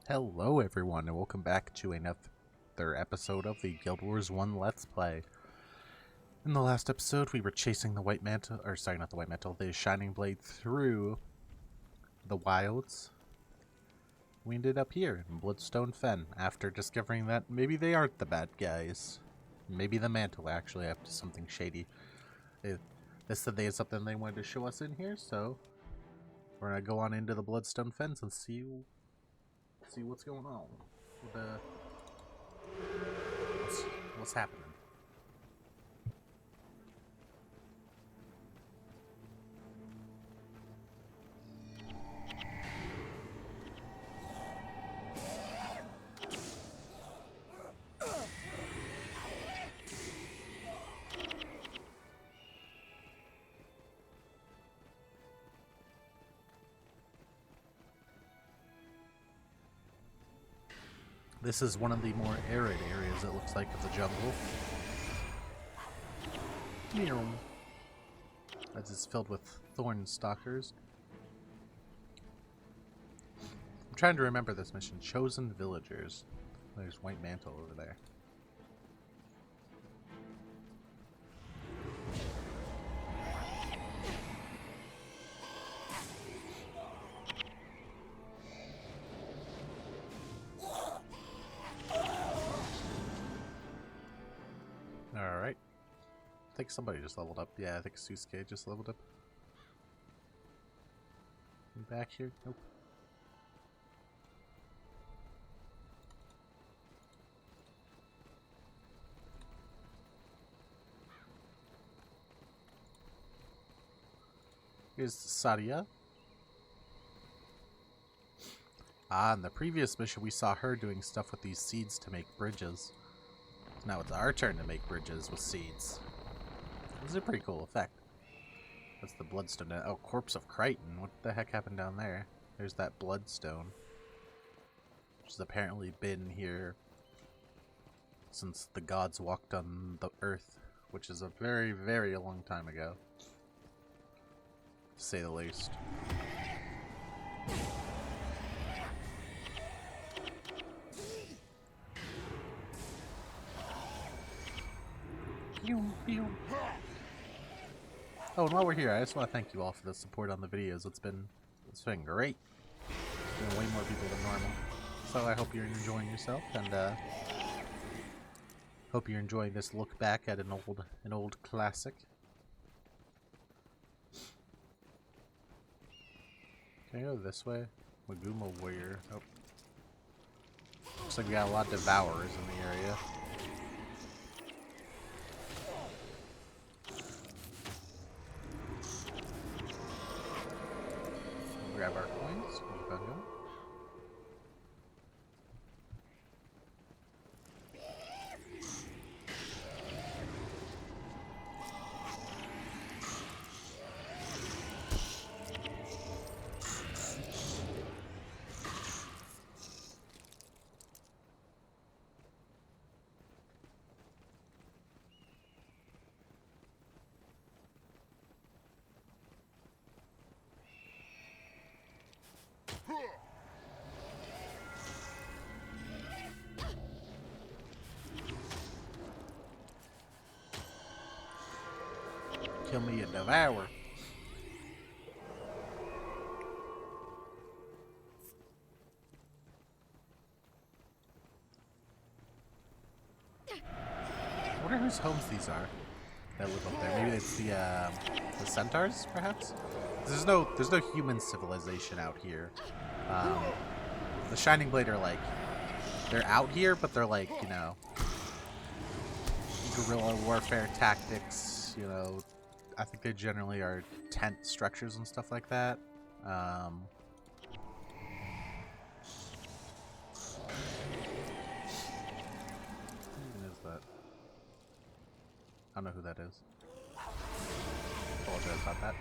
Hello everyone and welcome back to another episode of the Guild Wars 1 Let's Play. In the last episode we were chasing the White Mantle, or sorry not the White Mantle, the Shining Blade through the wilds. We ended up here in Bloodstone Fen after discovering that maybe they aren't the bad guys. Maybe the Mantle actually up to something shady. They said they had something they wanted to show us in here, so we're gonna go on into the Bloodstone Fens and see what's going on with what's happening. This is one of the more arid areas, it looks like, of the jungle. As it's filled with thorn stalkers. I'm trying to remember this mission. Chosen villagers. There's White Mantle over there. Alright. I think somebody just leveled up. Yeah, I think Susuke just leveled up. Back here? Nope. Here's Sadia. In the previous mission we saw her doing stuff with these seeds to make bridges. Now it's our turn to make bridges with seeds. This is a pretty cool effect. That's the Bloodstone. Oh, Corpse of Crichton. What the heck happened down there? There's that Bloodstone. Which has apparently been here since the gods walked on the earth. Which is a very, very long time ago. To say the least. Oh, and while we're here, I just want to thank you all for the support on the videos. It's been great. There's been way more people than normal. So I hope you're enjoying yourself, and hope you're enjoying this look back at an old classic. Can I go this way? Maguma Warrior. Oh. Looks like we got a lot of Devourers in the area. Grab our coins. Keep on going. Kill me a Devour. I wonder whose homes these are that live up there. Maybe it's the centaurs, perhaps? There's no human civilization out here. The Shining Blade are like, they're out here, but they're like, you know, guerrilla warfare tactics, you know. I think they generally are tent structures and stuff like that. Who even is that? I don't know who that is. Apologize about that.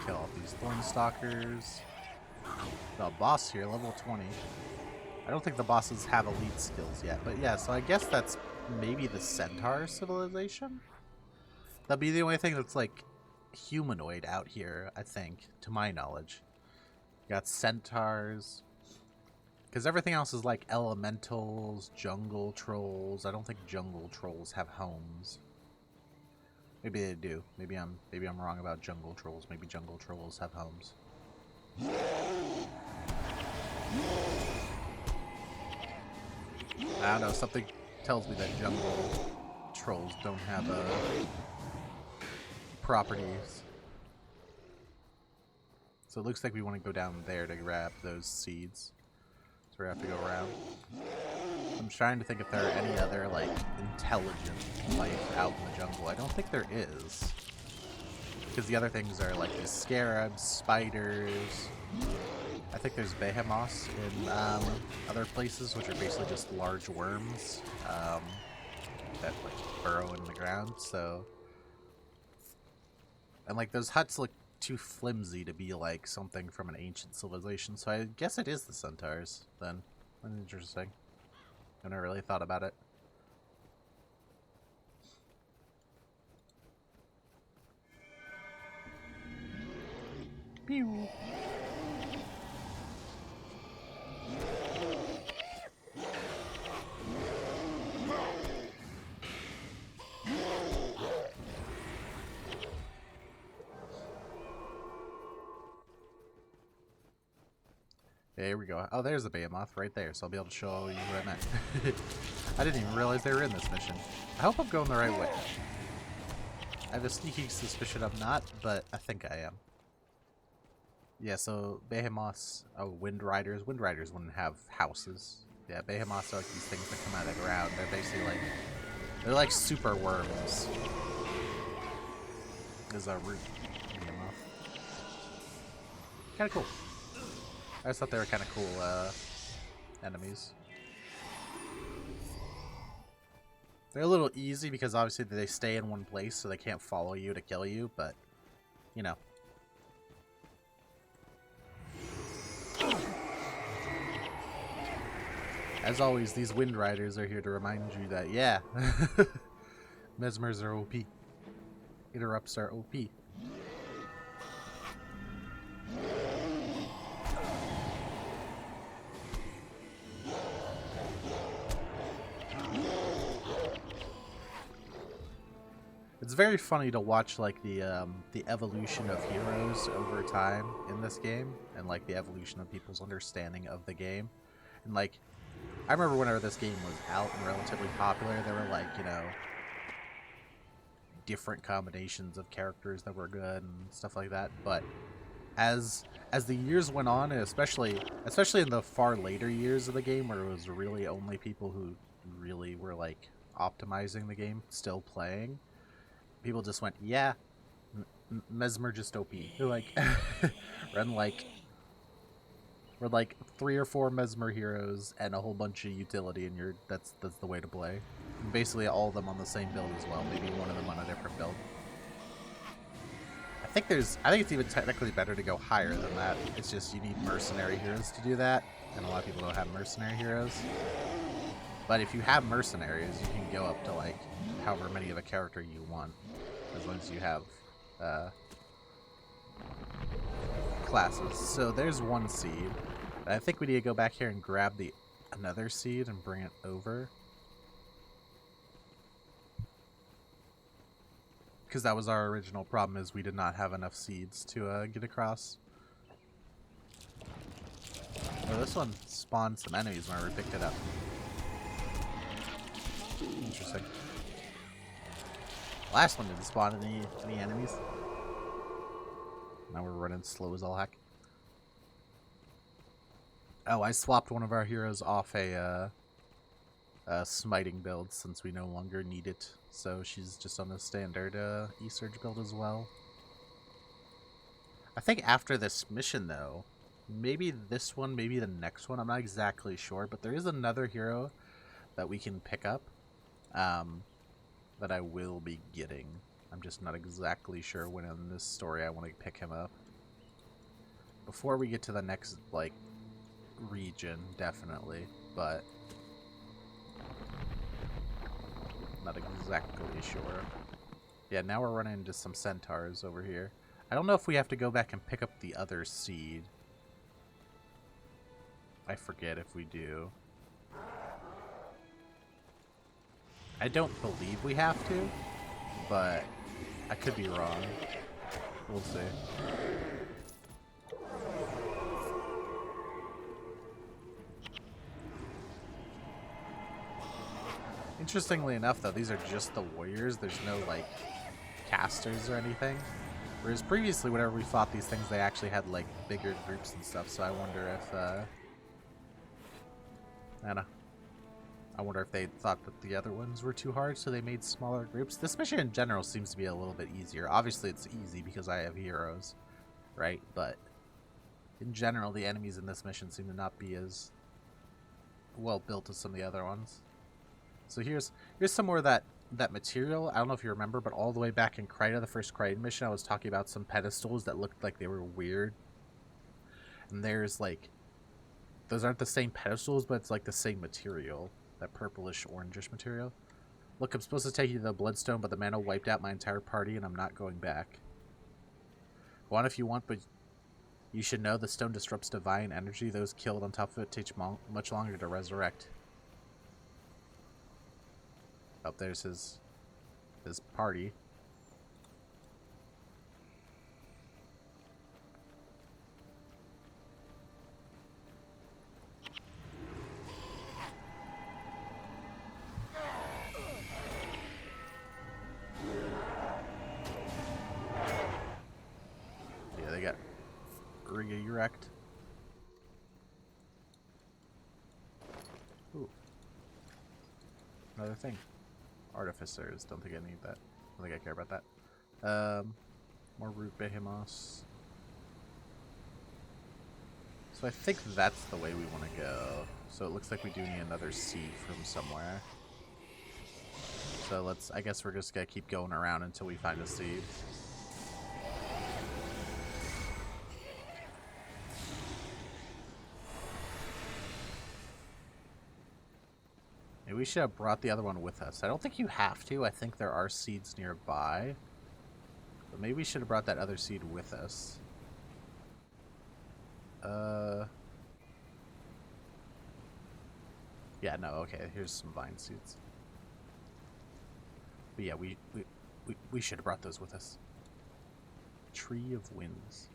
Kill all these thorn stalkers. The boss here, level 20. I don't think the bosses have elite skills yet, but yeah, so I guess that's maybe the Centaur civilization? That'd be the only thing that's like humanoid out here, I think, to my knowledge. You got centaurs. Because everything else is like elementals, jungle trolls. I don't think jungle trolls have homes. Maybe they do. Maybe I'm wrong about jungle trolls. Maybe jungle trolls have homes. I don't know. Something tells me that jungle trolls don't have properties. So it looks like we want to go down there to grab those seeds. So we have to go around. I'm trying to think if there are any other, like, intelligent life out in the jungle. I don't think there is. Because the other things are, like, the scarabs, spiders. I think there's behemoths in other places, which are basically just large worms that, like, burrow in the ground, so... And, like, those huts look too flimsy to be, like, something from an ancient civilization, so I guess it is the centaurs, then. That's interesting. I never really thought about it. Pew! There we go. Oh, there's the behemoth right there, so I'll be able to show you what I meant. I didn't even realize they were in this mission. I hope I'm going the right way. I have a sneaking suspicion I'm not, but I think I am. Yeah, so behemoths, wind riders. Wind riders wouldn't have houses. Yeah, behemoths are like these things that come out of the ground. They're basically like, they're like super worms. There's a root behemoth. Kind of cool. I just thought they were kind of cool enemies. They're a little easy because obviously they stay in one place, so they can't follow you to kill you, but, you know. As always, these Wind Riders are here to remind you that, yeah, Mesmers are OP. Interrupts are OP. It's very funny to watch like the evolution of heroes over time in this game, and like the evolution of people's understanding of the game. And like, I remember whenever this game was out and relatively popular, there were like, you know, different combinations of characters that were good and stuff like that. But as the years went on, and especially in the far later years of the game, where it was really only people who really were like optimizing the game still playing, people just went, yeah, Mesmer just OP. They're like, run like, we're like 3 or 4 Mesmer heroes and a whole bunch of utility, and that's the way to play. And basically all of them on the same build as well. Maybe one of them on a different build. I think it's even technically better to go higher than that. It's just you need mercenary heroes to do that, and a lot of people don't have mercenary heroes. But if you have mercenaries, you can go up to like however many of a character you want, as long as you have classes. So there's one seed. I think we need to go back here and grab another seed and bring it over. Because that was our original problem, is we did not have enough seeds to get across. Oh, this one spawned some enemies whenever we picked it up. Interesting. Last one didn't spawn any enemies. Now we're running slow as all heck. Oh, I swapped one of our heroes off a smiting build since we no longer need it. So she's just on the standard E-Surge build as well. I think after this mission, though, maybe this one, maybe the next one, I'm not exactly sure, but there is another hero that we can pick up that I will be getting. I'm just not exactly sure when in this story I want to pick him up. Before we get to the next, like, region, definitely, but not exactly sure. Yeah, now we're running into some centaurs over here. I don't know if we have to go back and pick up the other seed. I forget if we do. I don't believe we have to, but I could be wrong. We'll see. Interestingly enough, though, these are just the warriors. There's no, like, casters or anything. Whereas previously, whenever we fought these things, they actually had, like, bigger groups and stuff. So I wonder if, I don't know. I wonder if they thought that the other ones were too hard, so they made smaller groups. This mission in general seems to be a little bit easier. Obviously, it's easy because I have heroes, right? But in general, the enemies in this mission seem to not be as well built as some of the other ones. So here's some more of that material. I don't know if you remember, but all the way back in Kryta, the first Kryta mission, I was talking about some pedestals that looked like they were weird. And there's, like, those aren't the same pedestals, but it's like the same material. That purplish, orangish material. Look, I'm supposed to take you to the Bloodstone, but the mantle wiped out my entire party, and I'm not going back. Go on if you want, but you should know the stone disrupts divine energy. Those killed on top of it take much longer to resurrect. Oh, there's his party. Yeah, they got wrecked. Ooh. Another thing. Artificers. Don't think I need that. Don't think I care about that. More root behemoths. So I think that's the way we want to go. So it looks like we do need another seed from somewhere. So I guess we're just gonna keep going around until we find a seed. Maybe we should have brought the other one with us. I don't think you have to. I think there are seeds nearby. But maybe we should have brought that other seed with us. Yeah, no, okay. Here's some vine seeds. But yeah, we should have brought those with us. Tree of Winds.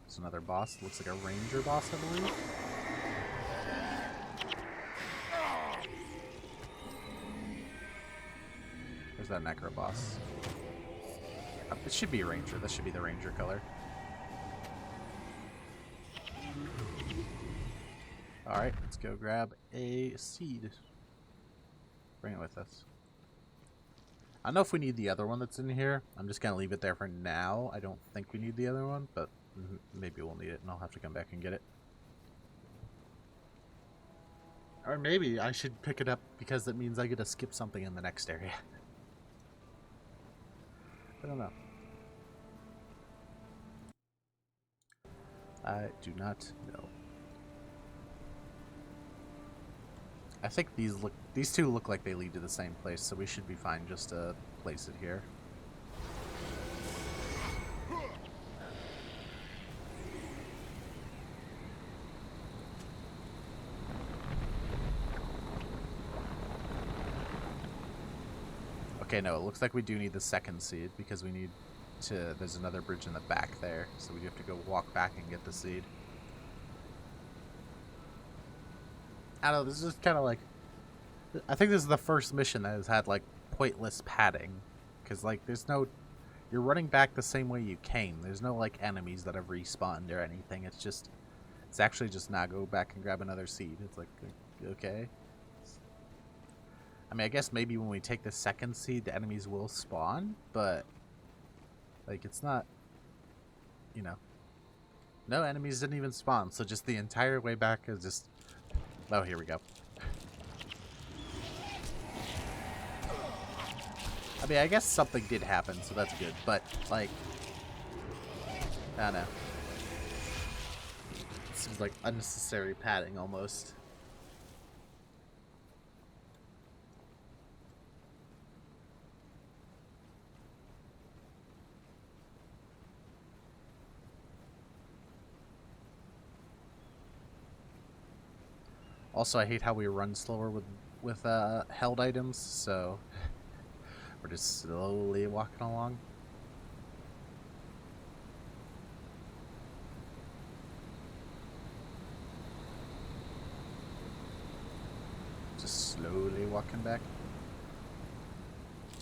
It's another boss. Looks like a ranger boss, I believe. There's that necro boss. It should be a ranger. This should be the ranger color. Alright, let's go grab a seed. Bring it with us. I don't know if we need the other one that's in here. I'm just going to leave it there for now. I don't think we need the other one, but maybe we'll need it and I'll have to come back and get it. Or maybe I should pick it up because it means I get to skip something in the next area. I don't know. I do not know. I think these two look like they lead to the same place, so we should be fine just to place it here. Okay, no, it looks like we do need the second seed because we need to... There's another bridge in the back there, so we have to go walk back and get the seed. I don't know, this is kind of like... I think this is the first mission that has had, like, pointless padding. Because, like, there's no... You're running back the same way you came. There's no, like, enemies that have respawned or anything. It's just... It's actually just now go back and grab another seed. It's like, okay. I mean, I guess maybe when we take the second seed, the enemies will spawn, but... Like, it's not... You know. No enemies didn't even spawn, so just the entire way back is just... Oh, here we go. I mean, I guess something did happen, so that's good, but, like... I don't know. It seems like unnecessary padding, almost. Also, I hate how we run slower with held items, so we're just slowly walking along. Just slowly walking back.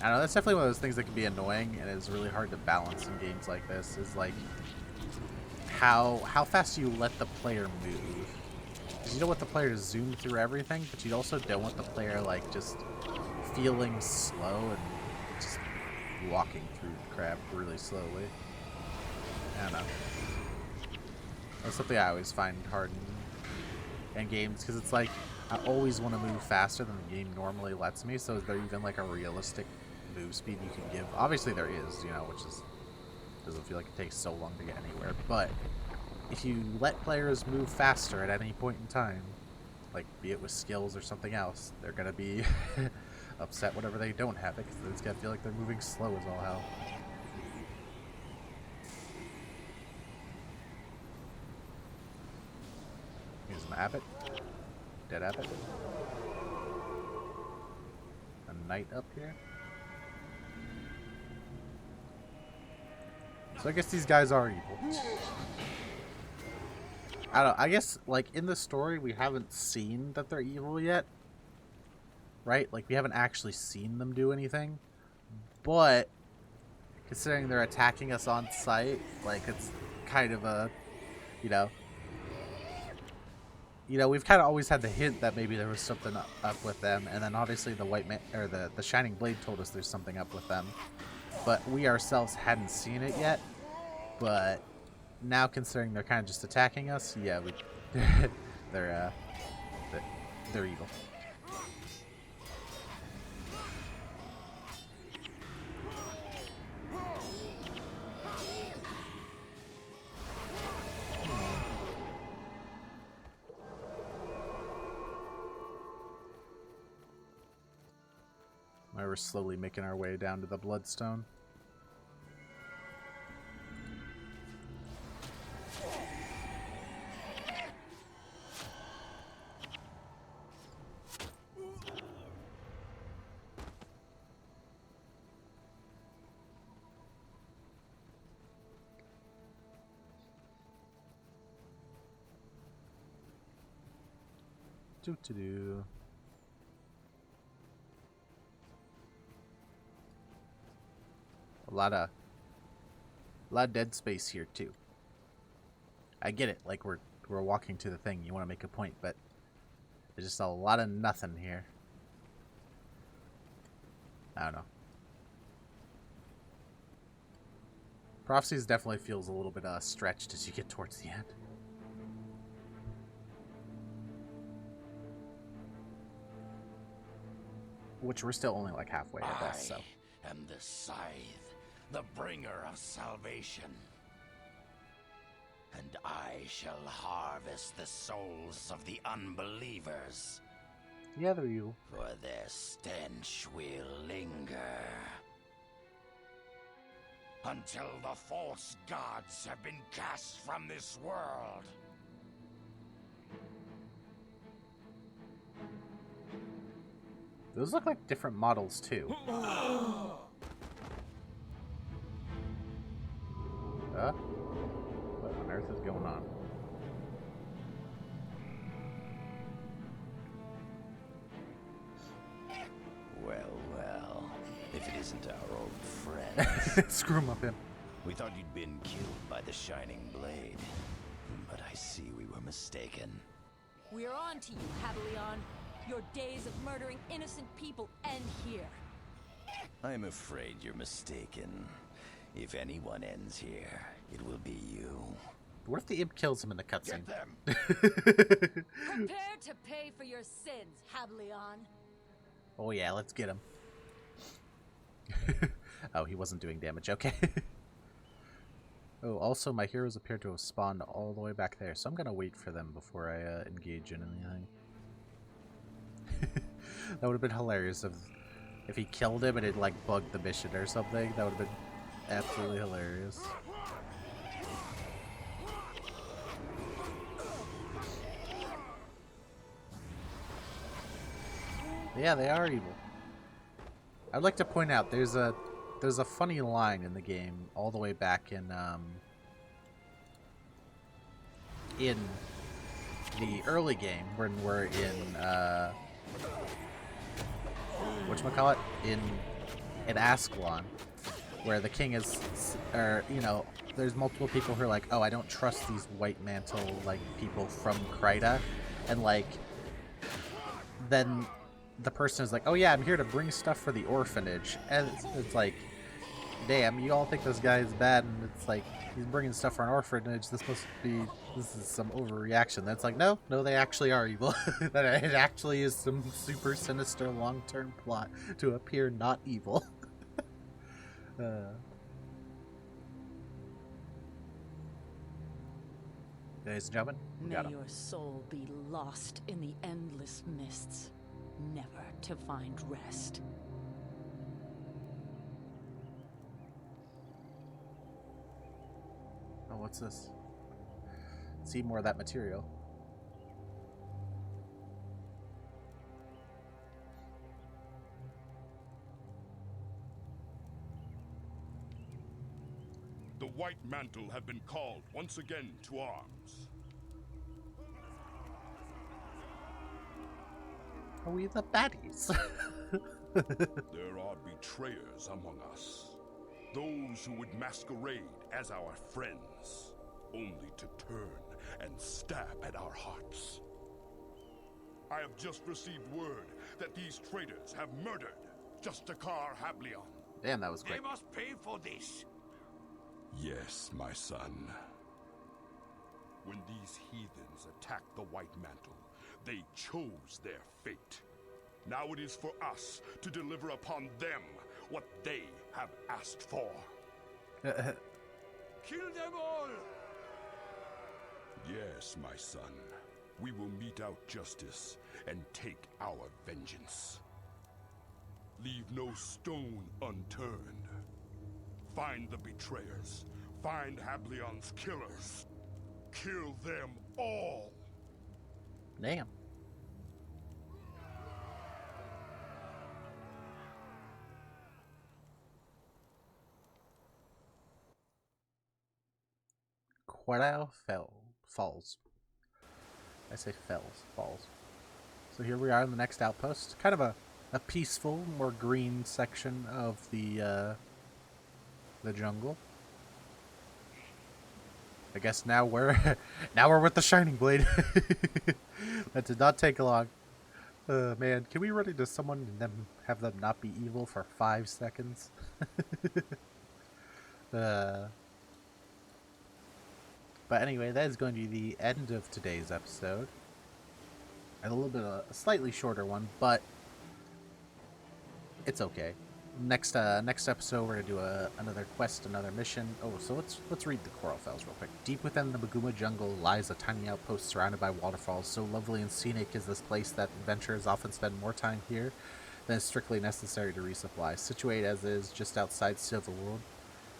I don't know, that's definitely one of those things that can be annoying and is really hard to balance in games like this, is like how fast you let the player move. Because you don't want the player to zoom through everything, but you also don't want the player like just feeling slow and just walking through crap really slowly. I don't know. That's something I always find hard in games, because it's like I always want to move faster than the game normally lets me, so is there even like a realistic move speed you can give? Obviously there is, you know, which is doesn't feel like it takes so long to get anywhere, but if you let players move faster at any point in time, like be it with skills or something else, they're gonna be upset whenever they don't have it, because it's gonna feel like they're moving slow as all hell. Here's an abbot. Dead abbot. A knight up here. So I guess these guys are evil. I don't know, I guess, like, in the story, we haven't seen that they're evil yet. Right? Like, we haven't actually seen them do anything. But, considering they're attacking us on sight, like, it's kind of a, you know, we've kind of always had the hint that maybe there was something up with them, and then obviously the the Shining Blade told us there's something up with them, but we ourselves hadn't seen it yet. But now, considering they're kind of just attacking us, yeah, they're evil. We're slowly making our way down to the Bloodstone. Doo-doo-doo. A lot of dead space here too. I get it, like we're walking to the thing, you want to make a point, but there's just a lot of nothing here. I don't know. Prophecies definitely feels a little bit stretched as you get towards the end. Which we're still only like halfway at best, so. I am the Scythe, the bringer of salvation. And I shall harvest the souls of the unbelievers. Yeah, they're you. For their stench will linger. Until the false gods have been cast from this world. Those look like different models too. What on earth is going on? Well, if it isn't our old friend. Screw him up, him. We thought you'd been killed by the Shining Blade, but I see we were mistaken. We're on to you, Hableon. Your days of murdering innocent people end here. I'm afraid you're mistaken. If anyone ends here, it will be you. What if the imp kills him in the cutscene? Prepare to pay for your sins, Hableon. Oh yeah, let's get him. Oh, he wasn't doing damage. Okay. Oh, also my heroes appear to have spawned all the way back there, so I'm gonna wait for them before I engage in anything. That would have been hilarious if he killed him and it like bugged the mission or something. That would have been absolutely hilarious. Yeah, they are evil. I'd like to point out there's a funny line in the game all the way back in the early game when we're in whatchamacallit? In Ascalon, where the king is, or you know, there's multiple people who are like, oh, I don't trust these White Mantle like people from Kryta, and like then the person is like, oh yeah, I'm here to bring stuff for the orphanage, and it's like, damn, you all think this guy is bad, and it's like he's bringing stuff for an orphanage. This is some overreaction. That's like, no, they actually are evil. That it actually is some super sinister long-term plot to appear not evil. Ladies and gentlemen, we got May 'em. your soul be lost in the endless mists, never to find rest. Oh, what's this? See more of that material. The White Mantle have been called once again to arms. Are we the baddies? There are betrayers among us. Those who would masquerade as our friends, only to turn and stab at our hearts. I have just received word that these traitors have murdered Justakar Hablion. Damn, that was quick. They must pay for this. Yes, my son. When these heathens attacked the White Mantle, they chose their fate. Now it is for us to deliver upon them what they have asked for. Kill them all! Yes, my son. We will mete out justice and take our vengeance. Leave no stone unturned. Find the betrayers. Find Hablion's killers. Kill them all. Damn. Quadile Falls. I say falls. So here we are in the next outpost. Kind of a peaceful, more green section of the jungle. I guess now we're with the Shinning Blade. That did not take long. Man, can we run into someone and then have them not be evil for 5 seconds? But anyway, that is going to be the end of today's episode. And a little bit of a slightly shorter one, but it's okay. Next episode, we're gonna do another quest, another mission. Oh, so let's read the Coral Fells real quick. Deep within the Maguma jungle lies a tiny outpost surrounded by waterfalls. So lovely and scenic is this place that adventurers often spend more time here than is strictly necessary to resupply. Situated as is just outside Silverwood,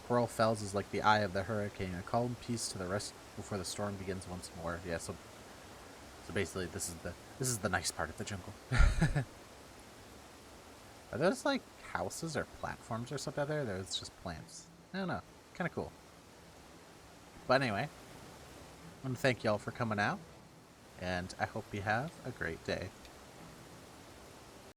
Coral Fells is like the eye of the hurricane, a calm peace to the rest before the storm begins once more. Yeah, so basically this is the nice part of the jungle. Are those like houses or platforms or something out there? There's just plants. I don't know. Kind of cool. But anyway, I want to thank y'all for coming out, and I hope you have a great day.